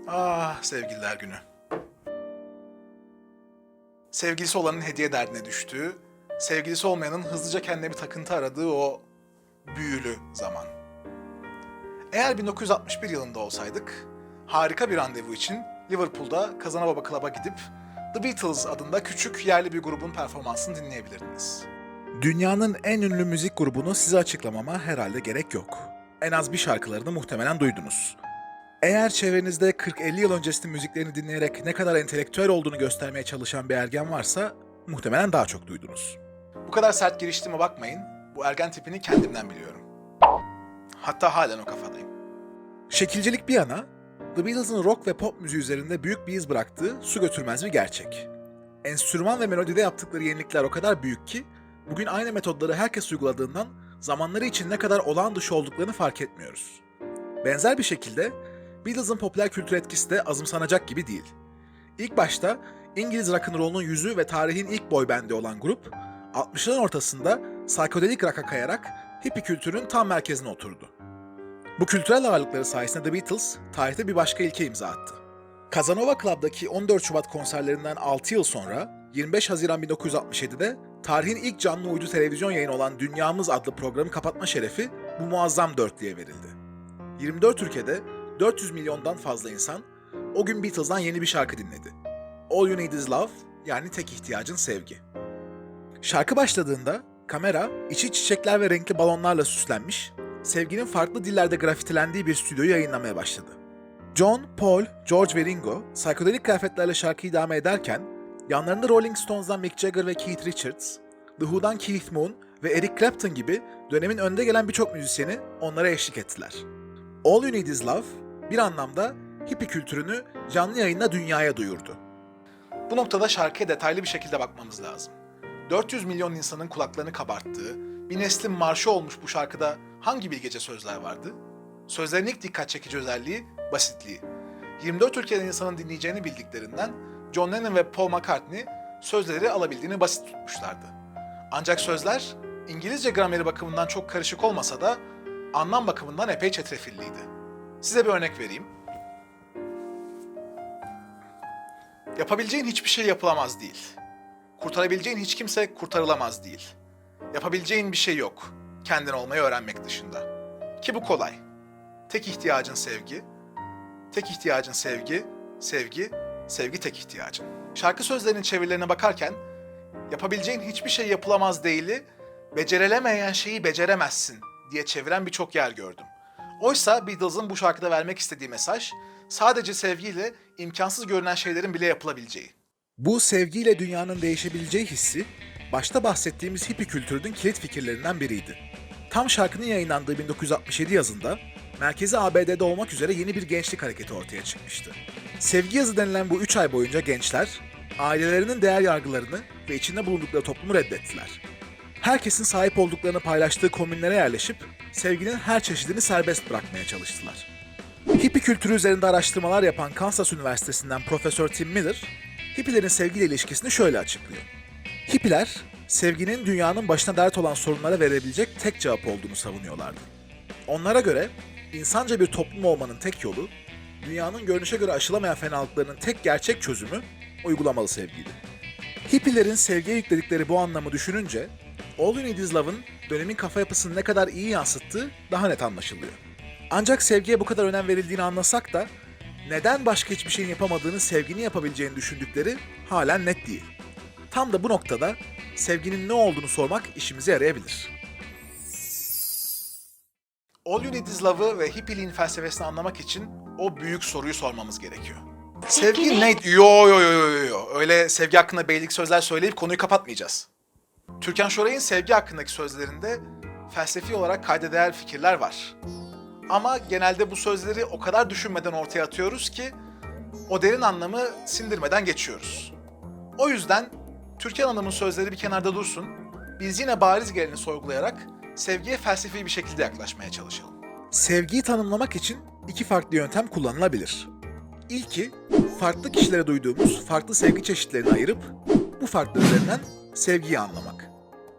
Ah, sevgililer günü. Sevgilisi olanın hediye derdine düştüğü, sevgilisi olmayanın hızlıca kendine bir takıntı aradığı o büyülü zaman. Eğer 1961 yılında olsaydık, harika bir randevu için Liverpool'da Kazana Baba Club'a gidip The Beatles adında küçük yerli bir grubun performansını dinleyebilirdiniz. Dünyanın en ünlü müzik grubunu size açıklamama herhalde gerek yok. En az bir şarkılarını muhtemelen duydunuz. Eğer çevrenizde 40-50 yıl öncesinin müziklerini dinleyerek ne kadar entelektüel olduğunu göstermeye çalışan bir ergen varsa muhtemelen daha çok duydunuz. Bu kadar sert giriştiğime bakmayın, bu ergen tipini kendimden biliyorum. Hatta halen o kafadayım. Şekilcilik bir yana, The Beatles'ın rock ve pop müziği üzerinde büyük bir iz bıraktığı su götürmez bir gerçek. Enstrüman ve melodide yaptıkları yenilikler o kadar büyük ki, bugün aynı metodları herkes uyguladığından zamanları için ne kadar olağan dışı olduklarını fark etmiyoruz. Benzer bir şekilde Beatles'ın popüler kültür etkisi de azımsanacak gibi değil. İlk başta İngiliz rock'n'roll'un yüzü ve tarihin ilk boy bandi olan grup, 60'ların ortasında psikodelik rock'a kayarak hippie kültürün tam merkezine oturdu. Bu kültürel ağırlıkları sayesinde The Beatles, tarihte bir başka ilke imza attı. Casanova Club'daki 14 Şubat konserlerinden 6 yıl sonra, 25 Haziran 1967'de tarihin ilk canlı uydu televizyon yayını olan Dünyamız adlı programı kapatma şerefi bu muazzam dörtlüye verildi. 24 ülkede 400 milyondan fazla insan o gün Beatles'dan yeni bir şarkı dinledi. All You Need Is Love, yani tek ihtiyacın sevgi. Şarkı başladığında kamera içi çiçekler ve renkli balonlarla süslenmiş, sevginin farklı dillerde grafitilendiği bir stüdyoyu yayınlamaya başladı. John, Paul, George ve Ringo psikodelik kıyafetlerle şarkıyı idame ederken yanlarında Rolling Stones'dan Mick Jagger ve Keith Richards, The Who'dan Keith Moon ve Eric Clapton gibi dönemin önde gelen birçok müzisyeni onlara eşlik ettiler. All You Need Is Love, bir anlamda hippie kültürünü canlı yayında dünyaya duyurdu. Bu noktada şarkıya detaylı bir şekilde bakmamız lazım. 400 milyon insanın kulaklarını kabarttığı, bir neslin marşı olmuş bu şarkıda hangi bilgece sözler vardı? Sözlerin ilk dikkat çekici özelliği basitliği. 24 ülkeden insanın dinleyeceğini bildiklerinden John Lennon ve Paul McCartney sözleri alabildiğini basit tutmuşlardı. Ancak sözler İngilizce grameri bakımından çok karışık olmasa da anlam bakımından epey çetrefilliydi. Size bir örnek vereyim. Yapabileceğin hiçbir şey yapılamaz değil. Kurtarabileceğin hiç kimse kurtarılamaz değil. Yapabileceğin bir şey yok, kendin olmayı öğrenmek dışında. Ki bu kolay. Tek ihtiyacın sevgi, tek ihtiyacın sevgi, sevgi, sevgi tek ihtiyacın. Şarkı sözlerinin çevirilerine bakarken, yapabileceğin hiçbir şey yapılamaz değili, becerilemeyen şeyi beceremezsin diye çeviren birçok yer gördüm. Oysa Beatles'ın bu şarkıda vermek istediği mesaj, sadece sevgiyle imkansız görünen şeylerin bile yapılabileceği. Bu sevgiyle dünyanın değişebileceği hissi, başta bahsettiğimiz hippie kültürünün kilit fikirlerinden biriydi. Tam şarkının yayınlandığı 1967 yazında, merkezi ABD'de olmak üzere yeni bir gençlik hareketi ortaya çıkmıştı. Sevgi yazı denilen bu 3 ay boyunca gençler, ailelerinin değer yargılarını ve içinde bulundukları toplumu reddettiler. Herkesin sahip olduklarını paylaştığı komünlere yerleşip, sevginin her çeşidini serbest bırakmaya çalıştılar. Hippie kültürü üzerinde araştırmalar yapan Kansas Üniversitesi'nden Profesör Tim Miller, hippilerin sevgiyle ilişkisini şöyle açıklıyor. Hippiler, sevginin dünyanın başına dert olan sorunlara verebilecek tek cevap olduğunu savunuyorlardı. Onlara göre, insanca bir toplum olmanın tek yolu, dünyanın görünüşe göre aşılamayan fenalıklarının tek gerçek çözümü, uygulamalı sevgiydi. Hippilerin sevgiye yükledikleri bu anlamı düşününce, All You Need Is Love'ın dönemin kafa yapısını ne kadar iyi yansıttığı daha net anlaşılıyor. Ancak sevgiye bu kadar önem verildiğini anlasak da, neden başka hiçbir şeyin yapamadığını sevginin yapabileceğini düşündükleri halen net değil. Tam da bu noktada sevginin ne olduğunu sormak işimize yarayabilir. All You Need Is Love'ı ve hippieliğin felsefesini anlamak için o büyük soruyu sormamız gerekiyor. Sevgi ne? Yo. Öyle sevgi hakkında beylik sözler söyleyip konuyu kapatmayacağız. Türkan Şoray'ın sevgi hakkındaki sözlerinde felsefi olarak kayda değer fikirler var. Ama genelde bu sözleri o kadar düşünmeden ortaya atıyoruz ki o derin anlamı sindirmeden geçiyoruz. O yüzden Türkan Hanım'ın sözleri bir kenarda dursun, biz yine bariz geleni sorgulayarak sevgiye felsefi bir şekilde yaklaşmaya çalışalım. Sevgiyi tanımlamak için iki farklı yöntem kullanılabilir. İlki, farklı kişilere duyduğumuz farklı sevgi çeşitlerini ayırıp bu farklı üzerinden sevgiyi anlamak.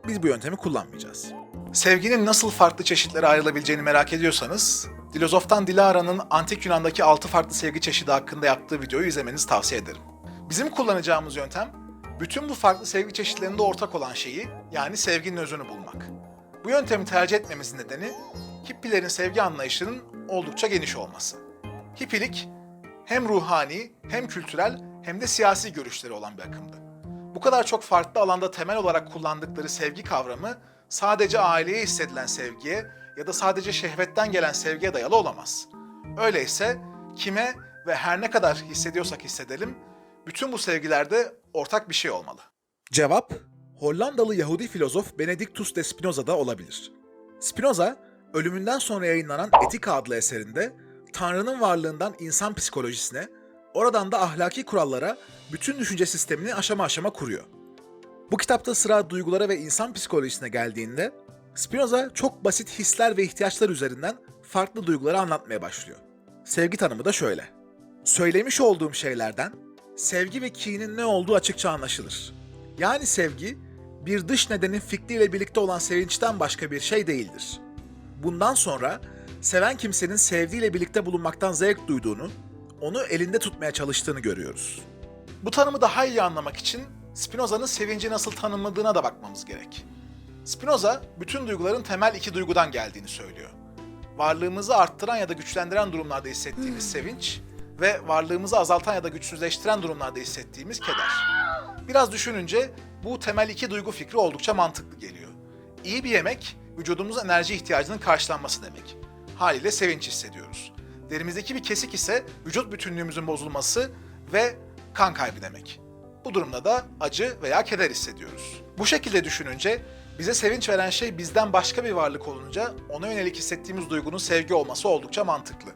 Biz bu yöntemi kullanmayacağız. Sevginin nasıl farklı çeşitlere ayrılabileceğini merak ediyorsanız, Dilozof'tan Dilara'nın Antik Yunan'daki 6 farklı sevgi çeşidi hakkında yaptığı videoyu izlemenizi tavsiye ederim. Bizim kullanacağımız yöntem, bütün bu farklı sevgi çeşitlerinde ortak olan şeyi, yani sevginin özünü bulmak. Bu yöntemi tercih etmemizin nedeni, hippilerin sevgi anlayışının oldukça geniş olması. Hippilik, hem ruhani, hem kültürel, hem de siyasi görüşleri olan bir akımdı. Bu kadar çok farklı alanda temel olarak kullandıkları sevgi kavramı, sadece aileye hissedilen sevgiye ya da sadece şehvetten gelen sevgiye dayalı olamaz. Öyleyse kime ve her ne kadar hissediyorsak hissedelim, bütün bu sevgilerde ortak bir şey olmalı. Cevap, Hollandalı Yahudi filozof Benedictus de Spinoza'da olabilir. Spinoza, ölümünden sonra yayınlanan Etika adlı eserinde Tanrı'nın varlığından insan psikolojisine, oradan da ahlaki kurallara bütün düşünce sistemini aşama aşama kuruyor. Bu kitapta sıra duygulara ve insan psikolojisine geldiğinde, Spinoza çok basit hisler ve ihtiyaçlar üzerinden farklı duyguları anlatmaya başlıyor. Sevgi tanımı da şöyle. Söylemiş olduğum şeylerden sevgi ve kinin ne olduğu açıkça anlaşılır. Yani sevgi, bir dış nedenin fikriyle birlikte olan sevinçten başka bir şey değildir. Bundan sonra seven kimsenin sevdiğiyle birlikte bulunmaktan zevk duyduğunu, onu elinde tutmaya çalıştığını görüyoruz. Bu tanımı daha iyi anlamak için Spinoza'nın sevinci nasıl tanımladığına da bakmamız gerek. Spinoza, bütün duyguların temel iki duygudan geldiğini söylüyor. Varlığımızı arttıran ya da güçlendiren durumlarda hissettiğimiz sevinç ve varlığımızı azaltan ya da güçsüzleştiren durumlarda hissettiğimiz keder. Biraz düşününce bu temel iki duygu fikri oldukça mantıklı geliyor. İyi bir yemek, vücudumuzun enerji ihtiyacının karşılanması demek. Haliyle sevinç hissediyoruz. Derimizdeki bir kesik ise vücut bütünlüğümüzün bozulması ve kan kaybı demek. Bu durumda da acı veya keder hissediyoruz. Bu şekilde düşününce bize sevinç veren şey bizden başka bir varlık olunca ona yönelik hissettiğimiz duygunun sevgi olması oldukça mantıklı.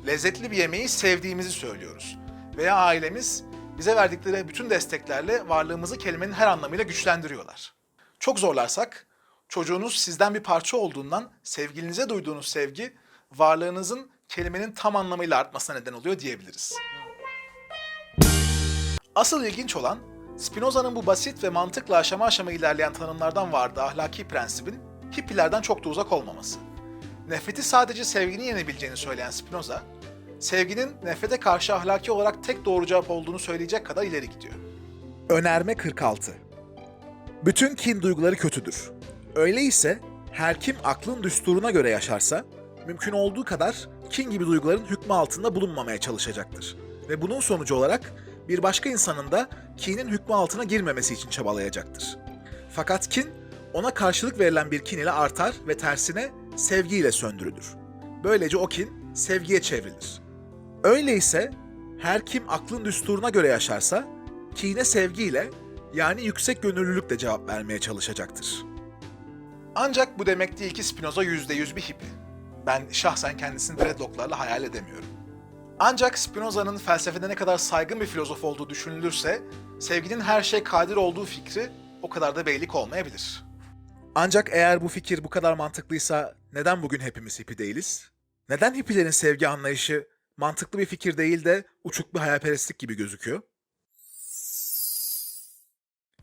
Lezzetli bir yemeği sevdiğimizi söylüyoruz. Veya ailemiz bize verdikleri bütün desteklerle varlığımızı kelimenin her anlamıyla güçlendiriyorlar. Çok zorlarsak, çocuğunuz sizden bir parça olduğundan sevgilinize duyduğunuz sevgi, varlığınızın kelimenin tam anlamıyla artmasına neden oluyor diyebiliriz. Asıl ilginç olan, Spinoza'nın bu basit ve mantıkla aşama aşama ilerleyen tanımlardan vardığı ahlaki prensibin hippilerden çok da uzak olmaması. Nefreti sadece sevginin yenebileceğini söyleyen Spinoza, sevginin nefrete karşı ahlaki olarak tek doğru cevap olduğunu söyleyecek kadar ileri gidiyor. Önerme 46. Bütün kin duyguları kötüdür. Öyleyse her kim aklın düsturuna göre yaşarsa, mümkün olduğu kadar kin gibi duyguların hükmü altında bulunmamaya çalışacaktır. Ve bunun sonucu olarak bir başka insanın da kinin hükmü altına girmemesi için çabalayacaktır. Fakat kin, ona karşılık verilen bir kin ile artar ve tersine sevgiyle söndürülür. Böylece o kin sevgiye çevrilir. Öyleyse her kim aklın düsturuna göre yaşarsa, kine sevgiyle yani yüksek gönüllülükle cevap vermeye çalışacaktır. Ancak bu demek değil ki Spinoza %100 bir hippi. Ben şahsen kendisini dreadlocklarla hayal edemiyorum. Ancak Spinoza'nın felsefede ne kadar saygın bir filozof olduğu düşünülürse, sevginin her şeye kadir olduğu fikri o kadar da beylik olmayabilir. Ancak eğer bu fikir bu kadar mantıklıysa neden bugün hepimiz hippi değiliz? Neden hippilerin sevgi anlayışı mantıklı bir fikir değil de uçuk bir hayalperestlik gibi gözüküyor?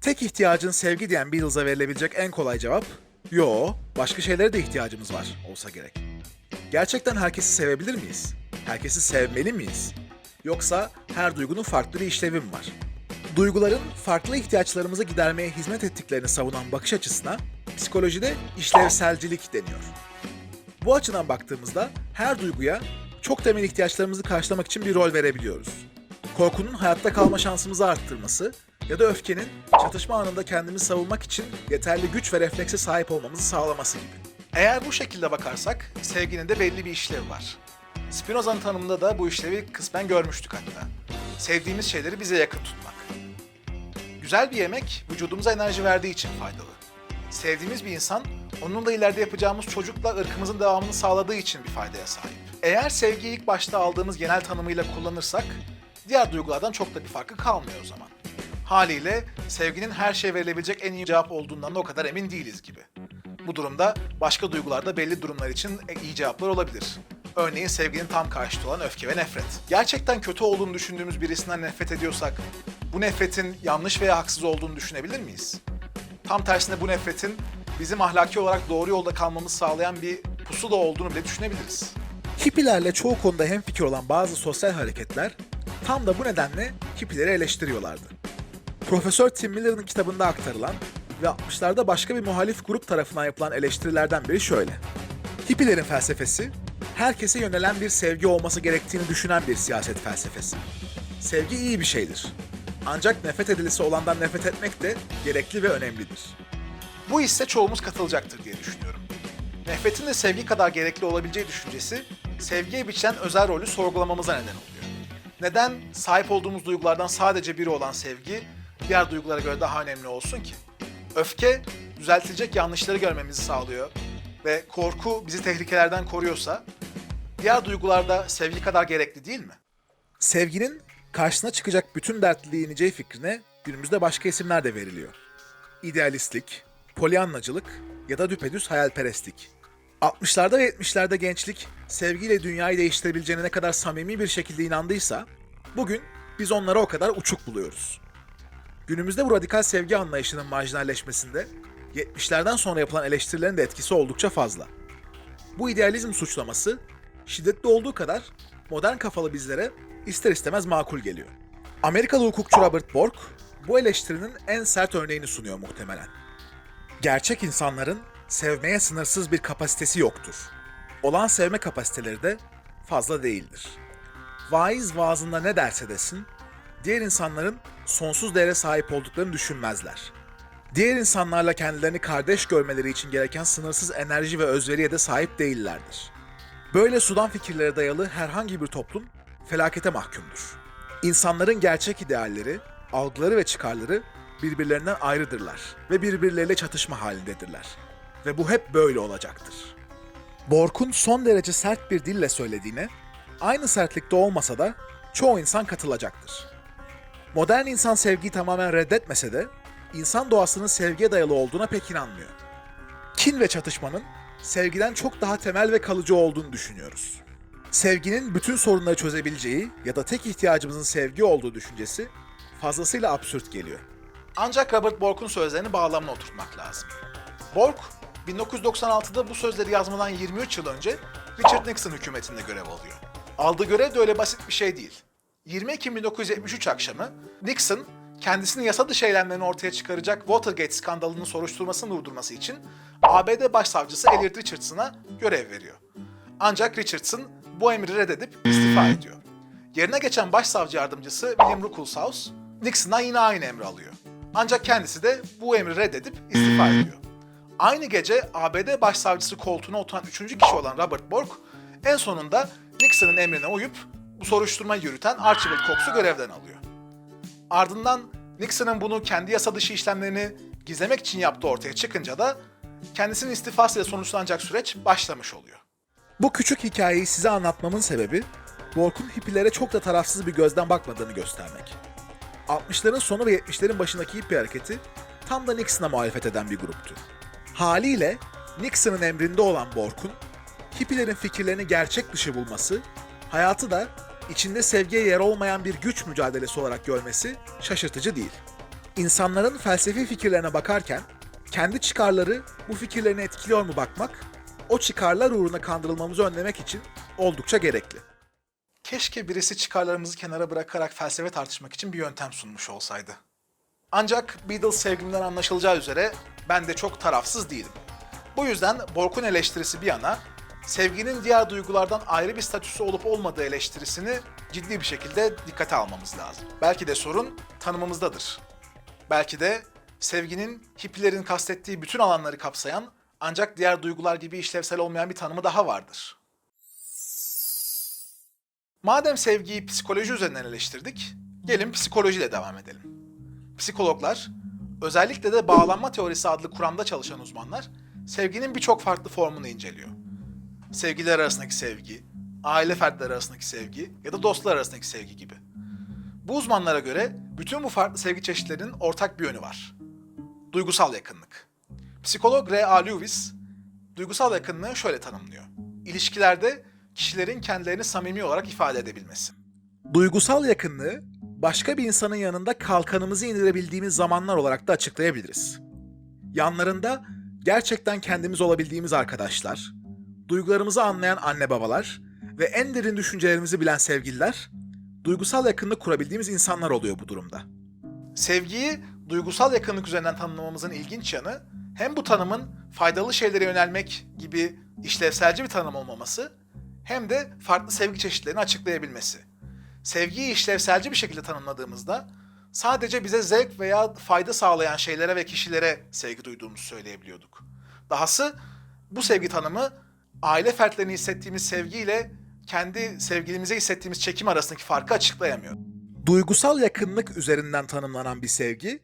Tek ihtiyacın sevgi diyen Beatles'a verilebilecek en kolay cevap, yo, başka şeylere de ihtiyacımız var olsa gerek. Gerçekten herkesi sevebilir miyiz? Herkesi sevmeli miyiz? Yoksa her duygunun farklı bir işlevi mi var? Duyguların farklı ihtiyaçlarımızı gidermeye hizmet ettiklerini savunan bakış açısına psikolojide işlevselcilik deniyor. Bu açıdan baktığımızda her duyguya çok temel ihtiyaçlarımızı karşılamak için bir rol verebiliyoruz. Korkunun hayatta kalma şansımızı arttırması ya da öfkenin çatışma anında kendimizi savunmak için yeterli güç ve reflekse sahip olmamızı sağlaması gibi. Eğer bu şekilde bakarsak sevginin de belli bir işlevi var. Spinoza'nın tanımında da bu işlevi kısmen görmüştük hatta. Sevdiğimiz şeyleri bize yakın tutmak. Güzel bir yemek vücudumuza enerji verdiği için faydalı. Sevdiğimiz bir insan onunla ileride yapacağımız çocukla ırkımızın devamını sağladığı için bir faydaya sahip. Eğer sevgiyi ilk başta aldığımız genel tanımıyla kullanırsak diğer duygulardan çok da bir farkı kalmıyor o zaman. Haliyle sevginin her şeye verilebilecek en iyi cevap olduğundan da o kadar emin değiliz gibi. Bu durumda başka duygularda belli durumlar için iyi cevaplar olabilir. Örneğin sevginin tam karşıtı olan öfke ve nefret. Gerçekten kötü olduğunu düşündüğümüz birisinden nefret ediyorsak, bu nefretin yanlış veya haksız olduğunu düşünebilir miyiz? Tam tersine bu nefretin bizim ahlaki olarak doğru yolda kalmamızı sağlayan bir pusula olduğunu bile düşünebiliriz. Hippilerle çoğu konuda hemfikir olan bazı sosyal hareketler tam da bu nedenle hippileri eleştiriyorlardı. Profesör Tim Miller'ın kitabında aktarılan ve 60'larda başka bir muhalif grup tarafından yapılan eleştirilerden biri şöyle. Hippilerin felsefesi, herkese yönelen bir sevgi olması gerektiğini düşünen bir siyaset felsefesi. Sevgi iyi bir şeydir. Ancak nefret edilisi olandan nefret etmek de gerekli ve önemlidir. Bu hisse çoğumuz katılacaktır diye düşünüyorum. Nefretin de sevgi kadar gerekli olabileceği düşüncesi, sevgiye biçilen özel rolü sorgulamamıza neden oluyor. Neden sahip olduğumuz duygulardan sadece biri olan sevgi, diğer duygulara göre daha önemli olsun ki? Öfke, düzeltilecek yanlışları görmemizi sağlıyor ve korku bizi tehlikelerden koruyorsa, diğer duygular da sevgi kadar gerekli değil mi? Sevginin karşısına çıkacak bütün dertliliği ineceği fikrine günümüzde başka isimler de veriliyor. İdealistlik, polyannacılık ya da düpedüz hayalperestlik. 60'larda ve 70'lerde gençlik sevgiyle dünyayı değiştirebileceğine ne kadar samimi bir şekilde inandıysa, bugün biz onları o kadar uçuk buluyoruz. Günümüzde bu radikal sevgi anlayışının marjinalleşmesinde 70'lerden sonra yapılan eleştirilerin de etkisi oldukça fazla. Bu idealizm suçlaması şiddetli olduğu kadar modern kafalı bizlere ister istemez makul geliyor. Amerikalı hukukçu Robert Bork bu eleştirinin en sert örneğini sunuyor muhtemelen. Gerçek insanların sevmeye sınırsız bir kapasitesi yoktur. Olan sevme kapasiteleri de fazla değildir. Vaiz vaazında ne derse desin, diğer insanların sonsuz değere sahip olduklarını düşünmezler. Diğer insanlarla kendilerini kardeş görmeleri için gereken sınırsız enerji ve özveriye de sahip değillerdir. Böyle sudan fikirlere dayalı herhangi bir toplum felakete mahkumdur. İnsanların gerçek idealleri, algıları ve çıkarları birbirlerinden ayrıdırlar ve birbirleriyle çatışma halindedirler. Ve bu hep böyle olacaktır. Bork'un son derece sert bir dille söylediğine, aynı sertlikte olmasa da çoğu insan katılacaktır. Modern insan sevgiyi tamamen reddetmese de, insan doğasının sevgiye dayalı olduğuna pek inanmıyor. Kin ve çatışmanın sevgiden çok daha temel ve kalıcı olduğunu düşünüyoruz. Sevginin bütün sorunları çözebileceği ya da tek ihtiyacımızın sevgi olduğu düşüncesi fazlasıyla absürt geliyor. Ancak Robert Bork'un sözlerini bağlamına oturtmak lazım. Bork, 1996'da bu sözleri yazmadan 23 yıl önce Richard Nixon hükümetinde görev alıyor. Aldığı görev de öyle basit bir şey değil. 20 Ekim 1973 akşamı Nixon, kendisinin yasa dışı eylemlerini ortaya çıkaracak Watergate skandalının soruşturmasını durdurması için ABD Başsavcısı Elliot Richardson'a görev veriyor. Ancak Richardson bu emri reddedip istifa ediyor. Yerine geçen başsavcı yardımcısı William Ruckelshaus, Nixon'dan yine aynı emri alıyor. Ancak kendisi de bu emri reddedip istifa ediyor. Aynı gece ABD Başsavcısı koltuğuna oturan 3. kişi olan Robert Bork, en sonunda Nixon'ın emrine uyup bu soruşturmayı yürüten Archibald Cox'u görevden alıyor. Ardından Nixon'ın bunu kendi yasa dışı işlemlerini gizlemek için yaptığı ortaya çıkınca da kendisinin istifasıyla sonuçlanacak süreç başlamış oluyor. Bu küçük hikayeyi size anlatmamın sebebi, Bork'un hippilere çok da tarafsız bir gözden bakmadığını göstermek. 60'ların sonu ve 70'lerin başındaki hippi hareketi tam da Nixon'a muhalefet eden bir gruptu. Haliyle Nixon'ın emrinde olan Bork'un hippilerin fikirlerini gerçek dışı bulması, hayatı da içinde sevgiye yer olmayan bir güç mücadelesi olarak görmesi şaşırtıcı değil. İnsanların felsefi fikirlerine bakarken kendi çıkarları bu fikirlerini etkiliyor mu bakmak, o çıkarlar uğruna kandırılmamızı önlemek için oldukça gerekli. Keşke birisi çıkarlarımızı kenara bırakarak felsefe tartışmak için bir yöntem sunmuş olsaydı. Ancak Beatles sevgimden anlaşılacağı üzere ben de çok tarafsız değilim. Bu yüzden Bork'un eleştirisi bir yana, sevginin diğer duygulardan ayrı bir statüsü olup olmadığı eleştirisini ciddi bir şekilde dikkate almamız lazım. Belki de sorun tanımımızdadır. Belki de sevginin hippilerin kastettiği bütün alanları kapsayan ancak diğer duygular gibi işlevsel olmayan bir tanımı daha vardır. Madem sevgiyi psikoloji üzerinden eleştirdik, gelin psikolojiyle devam edelim. Psikologlar, özellikle de bağlanma teorisi adlı kuramda çalışan uzmanlar, sevginin birçok farklı formunu inceliyor. Sevgililer arasındaki sevgi, aile fertleri arasındaki sevgi ya da dostlar arasındaki sevgi gibi. Bu uzmanlara göre bütün bu farklı sevgi çeşitlerinin ortak bir yönü var. Duygusal yakınlık. Psikolog R.A. Lewis, duygusal yakınlığı şöyle tanımlıyor. İlişkilerde kişilerin kendilerini samimi olarak ifade edebilmesi. Duygusal yakınlığı, başka bir insanın yanında kalkanımızı indirebildiğimiz zamanlar olarak da açıklayabiliriz. Yanlarında gerçekten kendimiz olabildiğimiz arkadaşlar, duygularımızı anlayan anne babalar ve en derin düşüncelerimizi bilen sevgililer, duygusal yakınlık kurabildiğimiz insanlar oluyor bu durumda. Sevgiyi duygusal yakınlık üzerinden tanımlamamızın ilginç yanı, hem bu tanımın faydalı şeylere yönelmek gibi işlevselci bir tanım olmaması, hem de farklı sevgi çeşitlerini açıklayabilmesi. Sevgiyi işlevselci bir şekilde tanımladığımızda, sadece bize zevk veya fayda sağlayan şeylere ve kişilere sevgi duyduğumuzu söyleyebiliyorduk. Dahası bu sevgi tanımı, aile fertlerine hissettiğimiz sevgiyle kendi sevgilimize hissettiğimiz çekim arasındaki farkı açıklayamıyor. Duygusal yakınlık üzerinden tanımlanan bir sevgi,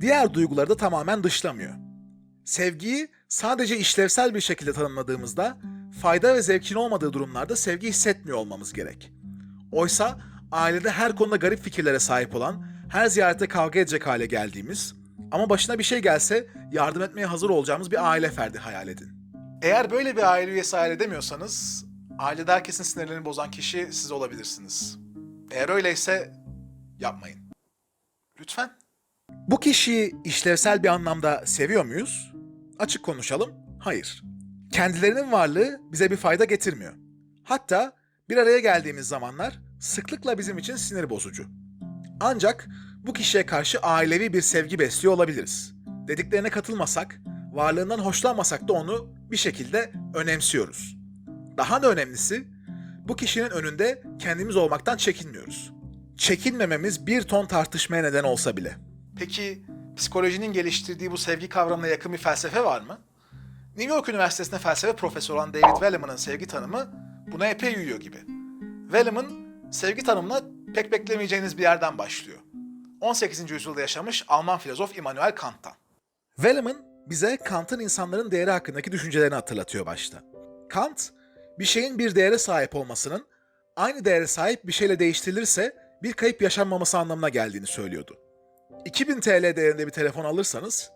diğer duyguları da tamamen dışlamıyor. Sevgiyi sadece işlevsel bir şekilde tanımladığımızda, fayda ve zevkin olmadığı durumlarda sevgi hissetmiyor olmamız gerek. Oysa ailede her konuda garip fikirlere sahip olan, her ziyarete kavga edecek hale geldiğimiz ama başına bir şey gelse yardım etmeye hazır olacağımız bir aile ferdi hayal edin. Eğer böyle bir aile üyesi hayal edemiyorsanız, ailede herkesin sinirlerini bozan kişi siz olabilirsiniz. Eğer öyleyse yapmayın. Lütfen. Bu kişiyi işlevsel bir anlamda seviyor muyuz? Açık konuşalım, hayır. Kendilerinin varlığı bize bir fayda getirmiyor. Hatta bir araya geldiğimiz zamanlar sıklıkla bizim için sinir bozucu. Ancak bu kişiye karşı ailevi bir sevgi besliyor olabiliriz. Dediklerine katılmasak, varlığından hoşlanmasak da onu bir şekilde önemsiyoruz. Daha da önemlisi, bu kişinin önünde kendimiz olmaktan çekinmiyoruz. Çekinmememiz bir ton tartışmaya neden olsa bile. Peki psikolojinin geliştirdiği bu sevgi kavramına yakın bir felsefe var mı? New York Üniversitesi'nde felsefe profesörü olan David Wellman'ın sevgi tanımı buna epey uyuyor gibi. Wellman, sevgi tanımına pek beklemeyeceğiniz bir yerden başlıyor. 18. yüzyılda yaşamış Alman filozof Immanuel Kant'tan. Wellman bize Kant'ın insanların değeri hakkındaki düşüncelerini hatırlatıyor başta. Kant, bir şeyin bir değere sahip olmasının aynı değere sahip bir şeyle değiştirilirse bir kayıp yaşanmaması anlamına geldiğini söylüyordu. 2000 TL değerinde bir telefon alırsanız,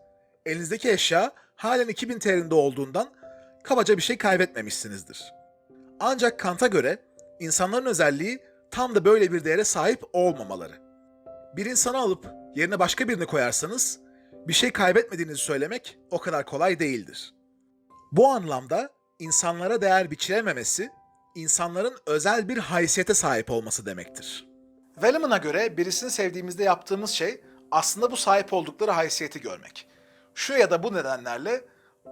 elinizdeki eşya halen 2000 TL'inde olduğundan kabaca bir şey kaybetmemişsinizdir. Ancak Kant'a göre insanların özelliği tam da böyle bir değere sahip olmamaları. Bir insanı alıp yerine başka birini koyarsanız bir şey kaybetmediğinizi söylemek o kadar kolay değildir. Bu anlamda insanlara değer biçilememesi, insanların özel bir haysiyete sahip olması demektir. Wellman'a göre birisini sevdiğimizde yaptığımız şey aslında bu sahip oldukları haysiyeti görmek. Şu ya da bu nedenlerle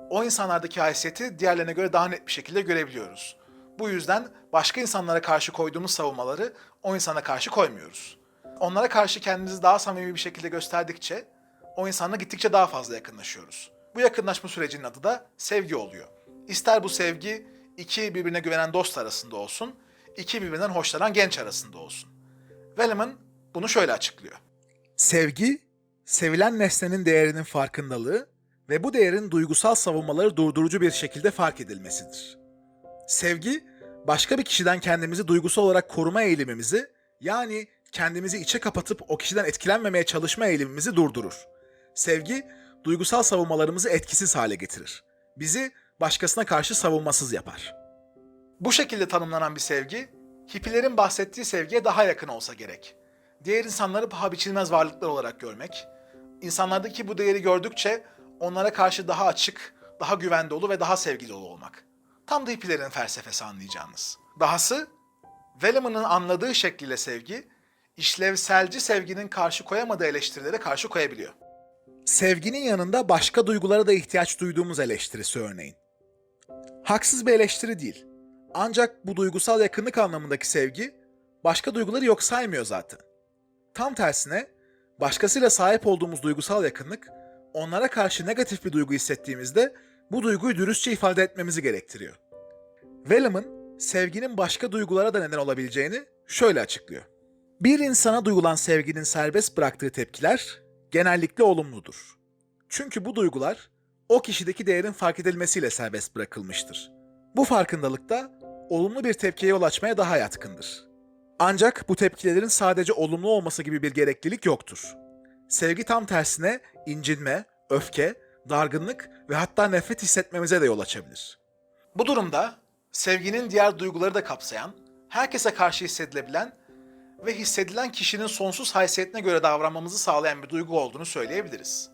o insanlardaki haysiyeti diğerlerine göre daha net bir şekilde görebiliyoruz. Bu yüzden başka insanlara karşı koyduğumuz savunmaları o insana karşı koymuyoruz. Onlara karşı kendimizi daha samimi bir şekilde gösterdikçe o insanla gittikçe daha fazla yakınlaşıyoruz. Bu yakınlaşma sürecinin adı da sevgi oluyor. İster bu sevgi iki birbirine güvenen dost arasında olsun, iki birbirinden hoşlanan genç arasında olsun. Wellman bunu şöyle açıklıyor. Sevgi, sevilen nesnenin değerinin farkındalığı ve bu değerin duygusal savunmaları durdurucu bir şekilde fark edilmesidir. Sevgi, başka bir kişiden kendimizi duygusal olarak koruma eğilimimizi, yani kendimizi içe kapatıp o kişiden etkilenmemeye çalışma eğilimimizi durdurur. Sevgi, duygusal savunmalarımızı etkisiz hale getirir. Bizi başkasına karşı savunmasız yapar. Bu şekilde tanımlanan bir sevgi, hippilerin bahsettiği sevgiye daha yakın olsa gerek. Diğer insanları paha biçilmez varlıklar olarak görmek, insanlardaki bu değeri gördükçe onlara karşı daha açık, daha güven dolu ve daha sevgi dolu olmak. Tam da hippilerin felsefesi anlayacağınız. Dahası, Wellman'ın anladığı şekliyle sevgi, işlevselci sevginin karşı koyamadığı eleştirilere karşı koyabiliyor. Sevginin yanında başka duygulara da ihtiyaç duyduğumuz eleştirisi örneğin. Haksız bir eleştiri değil. Ancak bu duygusal yakınlık anlamındaki sevgi, başka duyguları yok saymıyor zaten. Tam tersine, başkasıyla sahip olduğumuz duygusal yakınlık, onlara karşı negatif bir duygu hissettiğimizde bu duyguyu dürüstçe ifade etmemizi gerektiriyor. Wellman, sevginin başka duygulara da neden olabileceğini şöyle açıklıyor. Bir insana duyulan sevginin serbest bıraktığı tepkiler genellikle olumludur. Çünkü bu duygular o kişideki değerin fark edilmesiyle serbest bırakılmıştır. Bu farkındalık da olumlu bir tepkiye yol açmaya daha yatkındır. Ancak bu tepkilerin sadece olumlu olması gibi bir gereklilik yoktur. Sevgi tam tersine incinme, öfke, dargınlık ve hatta nefret hissetmemize de yol açabilir. Bu durumda sevginin diğer duyguları da kapsayan, herkese karşı hissedilebilen ve hissedilen kişinin sonsuz haysiyetine göre davranmamızı sağlayan bir duygu olduğunu söyleyebiliriz.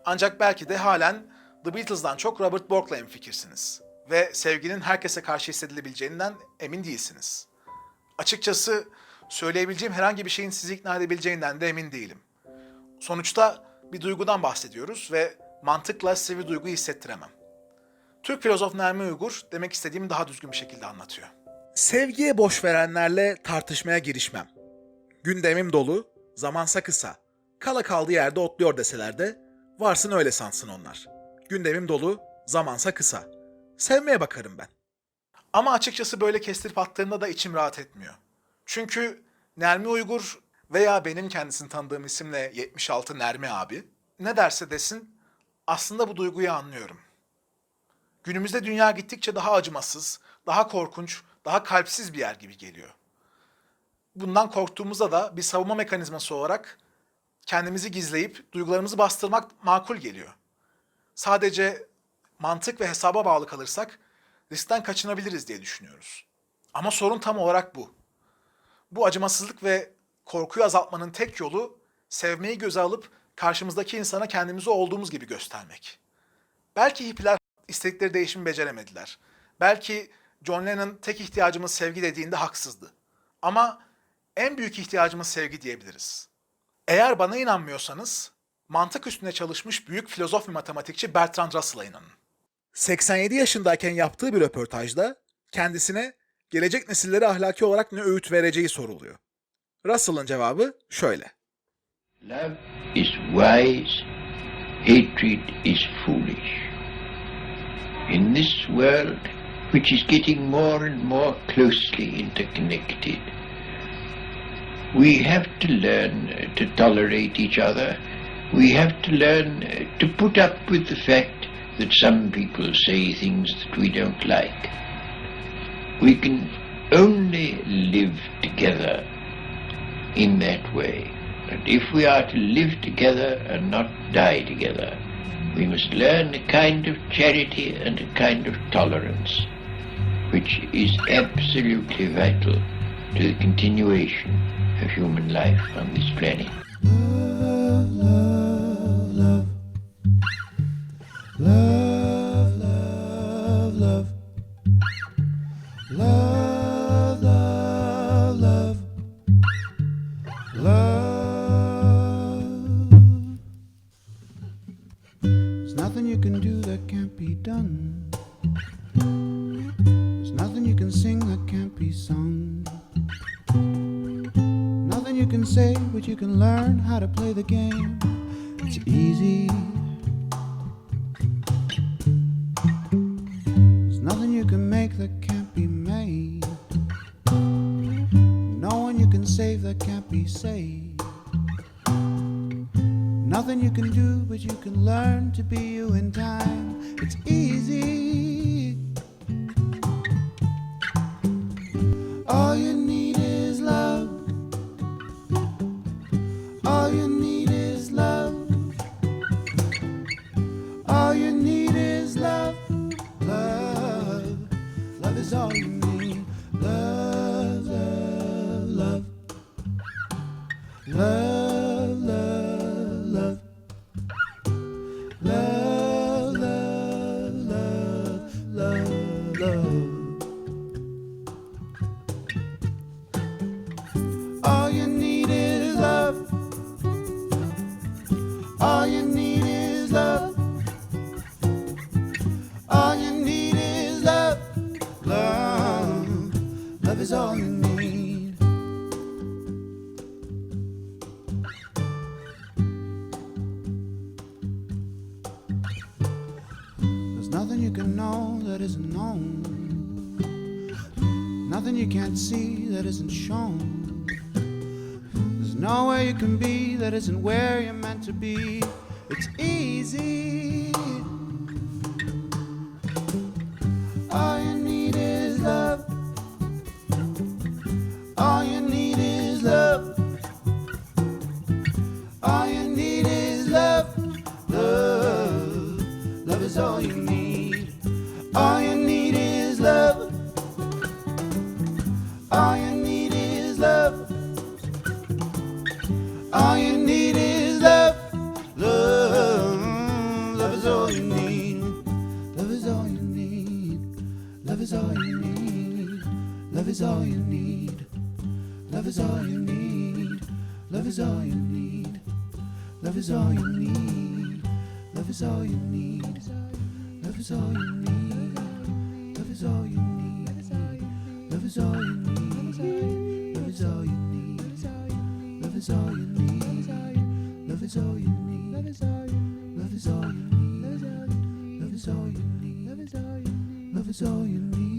Ancak belki de halen The Beatles'dan çok Robert Bork'la hemfikirsiniz. ve sevginin herkese karşı hissedilebileceğinden emin değilsiniz. Açıkçası söyleyebileceğim herhangi bir şeyin sizi ikna edebileceğinden de emin değilim. Sonuçta bir duygudan bahsediyoruz ve mantıkla size bir duyguyu hissettiremem. Türk filozof Nermi Uygur demek istediğimi daha düzgün bir şekilde anlatıyor. Sevgiye boş verenlerle tartışmaya girişmem. Gündemim dolu, zamansa kısa. Kala kaldığı yerde otluyor deseler de varsın öyle sansın onlar. Gündemim dolu, zamansa kısa. Sevmeye bakarım ben. Ama açıkçası böyle kestirip attığımda da içim rahat etmiyor. Çünkü Nermi Uygur veya benim kendisini tanıdığım isimle 76 Nermi abi ne derse desin aslında bu duyguyu anlıyorum. Günümüzde dünya gittikçe daha acımasız, daha korkunç, daha kalpsiz bir yer gibi geliyor. Bundan korktuğumuzda da bir savunma mekanizması olarak kendimizi gizleyip duygularımızı bastırmak makul geliyor. Sadece mantık ve hesaba bağlı kalırsak riskten kaçınabiliriz diye düşünüyoruz. Ama sorun tam olarak bu. Bu acımasızlık ve korkuyu azaltmanın tek yolu sevmeyi göze alıp karşımızdaki insana kendimizi olduğumuz gibi göstermek. Belki hippiler istedikleri değişimi beceremediler. Belki John Lennon tek ihtiyacımız sevgi dediğinde haksızdı. Ama en büyük ihtiyacımız sevgi diyebiliriz. Eğer bana inanmıyorsanız, mantık üstüne çalışmış büyük filozof ve matematikçi Bertrand Russell'a inanın. 87 yaşındayken yaptığı bir röportajda kendisine gelecek nesillere ahlaki olarak ne öğüt vereceği soruluyor. Russell'ın cevabı şöyle. Love is wise, hatred is foolish. In this world, which is getting more and more closely interconnected, we have to learn to tolerate each other. We have to learn to put up with the fact that some people say things that we don't like. We can only live together in that way. And if we are to live together and not die together, we must learn a kind of charity and a kind of tolerance, which is absolutely vital to the continuation of human life on this planet. Love, love, love. Love, love, love. Love, love, love. Love. There's nothing you can do that can't be done. There's nothing you can sing that can't be sung. Nothing you can say, but you can learn how to play the game. It's easy. There's nothing you can make that can't be made. No one you can save that can't be saved. Nothing you can do, but you can learn to be you in time. It's easy. All you need is love. All you need is love. All you need is love. Love. Love is all you need. Love, love, love. Love, love, love. Love, love, love, love, love. All you need is love. All you need is love. All you need is love. Love. Love is all you need. There's nothing you can know that isn't known. Nothing you can't see that isn't shown. There's nowhere you can be that isn't where you're meant to be. It's easy. All you need is love. All you need is love. All you need is love. Love. Love is all you need. All you need is love. All you need is love. All you need is love. Love. Love is all Love is all you need. Love is all you need. Love is all you need. Love is all you need. Love is all you need. Love is all you need. Love is all you need. Love is all you need. Love is all you need. Love is all you need. Love is all you need. Love is all you need. Love is all you need. Love is all you need. Love is all you need.